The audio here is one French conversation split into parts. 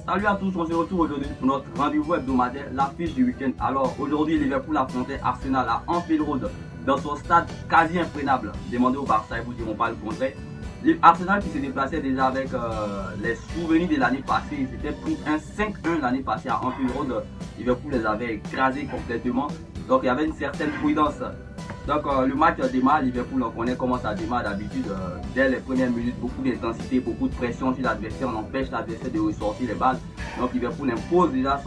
Salut à tous, on se retrouve aujourd'hui pour notre rendez-vous hebdomadaire, l'affiche du week-end. Alors aujourd'hui, Liverpool affrontait Arsenal à Anfield Road dans son stade quasi imprenable. Demandez au Barça, ils vous diront pas le contraire. Arsenal qui se déplaçait déjà avec les souvenirs de l'année passée. Ils s'étaient pris un 5-1 l'année passée à Anfield Road. Liverpool les avait écrasés complètement. Donc il y avait une certaine prudence. Donc le match démarre, Liverpool, on connaît comment ça démarre d'habitude. Dès les premières minutes, beaucoup d'intensité, beaucoup de pression sur l'adversaire. On empêche l'adversaire de ressortir les balles. Donc Liverpool impose déjà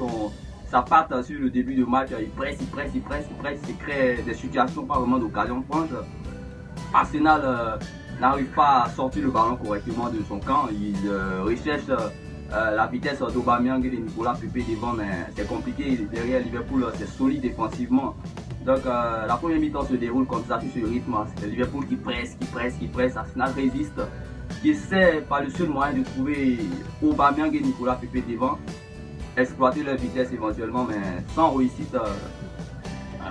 sa patte sur le début du match. Il presse, il crée des situations, pas vraiment d'occasion franche. Arsenal n'arrive pas à sortir le ballon correctement de son camp. Il recherche la vitesse d'Aubameyang et de Nicolas Pepe devant, mais c'est compliqué. Derrière Liverpool, c'est solide défensivement. Donc la première mi-temps se déroule comme ça sur ce rythme. C'est Liverpool qui presse. Arsenal résiste, qui essaie par le seul moyen de trouver Aubameyang et Nicolas Pepe devant, exploiter leur vitesse éventuellement, mais sans réussite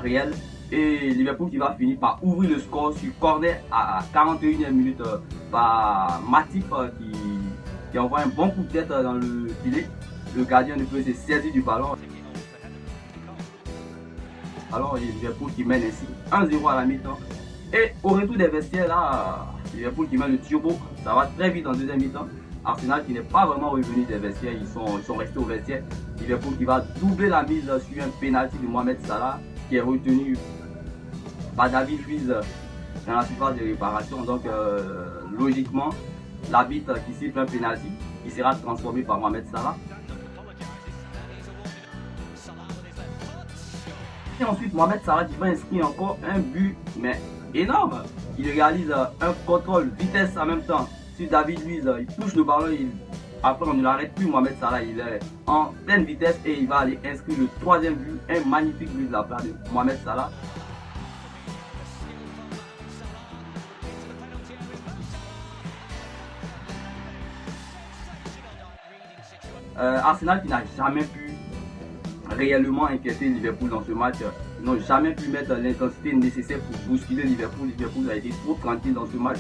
réelle. Et Liverpool qui va finir par ouvrir le score sur corner à 41e minute par Matip qui envoie un bon coup de tête dans le filet. Le gardien ne peut se saisir du ballon. Alors Liverpool qui mène ainsi 1-0 à la mi-temps. Et au retour des vestiaires là, Liverpool qui met le turbo. Ça va très vite en deuxième mi-temps. Arsenal qui n'est pas vraiment revenu des vestiaires, ils sont restés au vestiaire. Liverpool qui va doubler la mise sur un penalty de Mohamed Salah qui est retenu par David Luiz dans la surface de réparation. Donc logiquement, l'arbitre qui siffle un penalty qui sera transformé par Mohamed Salah. Et ensuite, Mohamed Salah qui va inscrire encore un but, mais énorme. Il réalise un contrôle vitesse en même temps sur David Luiz. Il touche le ballon, après on ne l'arrête plus. Mohamed Salah, il est en pleine vitesse et il va aller inscrire le troisième but. Un magnifique but de la part de Mohamed Salah. Arsenal qui n'a jamais pu réellement inquiéter Liverpool dans ce match. Ils n'ont jamais pu mettre l'intensité nécessaire pour bousculer Liverpool. Liverpool a été trop tranquille dans ce match.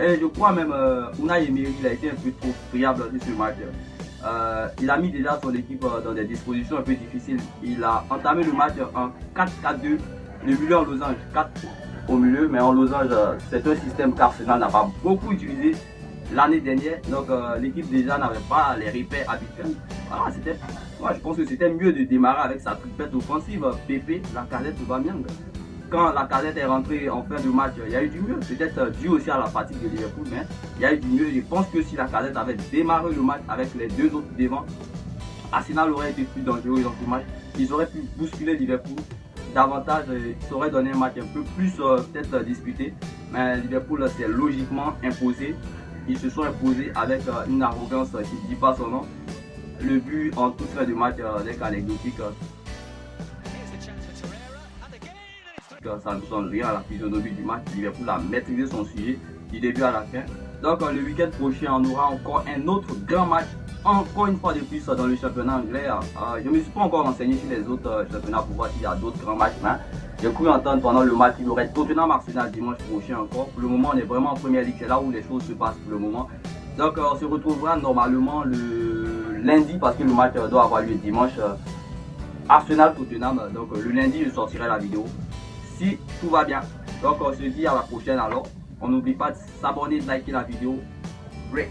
Et je crois même Unai Emery, il a été un peu trop friable dans ce match. Il a mis déjà son équipe dans des dispositions un peu difficiles. Il a entamé le match en 4-4-2, le milieu en losange, 4 au milieu, mais en losange, c'est un système qu'Arsenal n'a pas beaucoup utilisé l'année dernière. Donc l'équipe déjà n'avait pas les repères habituels. Voilà, moi je pense que c'était mieux de démarrer avec sa triplette offensive, Pepe, Lacazette, Aubameyang. Quand Lacazette est rentré en fin de match, il y a eu du mieux. Peut-être dû aussi à la fatigue de Liverpool, mais il y a eu du mieux. Je pense que si Lacazette avait démarré le match avec les deux autres devant, Arsenal aurait été plus dangereux dans ce match. Ils auraient pu bousculer Liverpool davantage. Ça aurait donné un match un peu plus peut-être disputé. Mais Liverpool s'est logiquement imposé. Ils se sont imposés avec une arrogance qui ne dit pas son nom. Le but en toute fin de match n'est qu'anecdotique. Ça ne sonne rien à la physionomie du match. Liverpool a maîtrisé son sujet du début à la fin. Donc le week-end prochain, on aura encore un autre grand match. Encore une fois de plus dans le championnat anglais. Je ne me suis pas encore renseigné sur les autres championnats pour voir s'il y a d'autres grands matchs. J'ai cru entendre pendant le match qu'il y aurait Tottenham Arsenal dimanche prochain encore. Pour le moment, on est vraiment en première ligue. C'est là où les choses se passent pour le moment. Donc on se retrouvera normalement le lundi parce que le match doit avoir lieu dimanche. Arsenal Tottenham. Donc le lundi, je sortirai la vidéo. Si tout va bien. Donc on se dit à la prochaine alors. On n'oublie pas de s'abonner, de liker la vidéo. Break.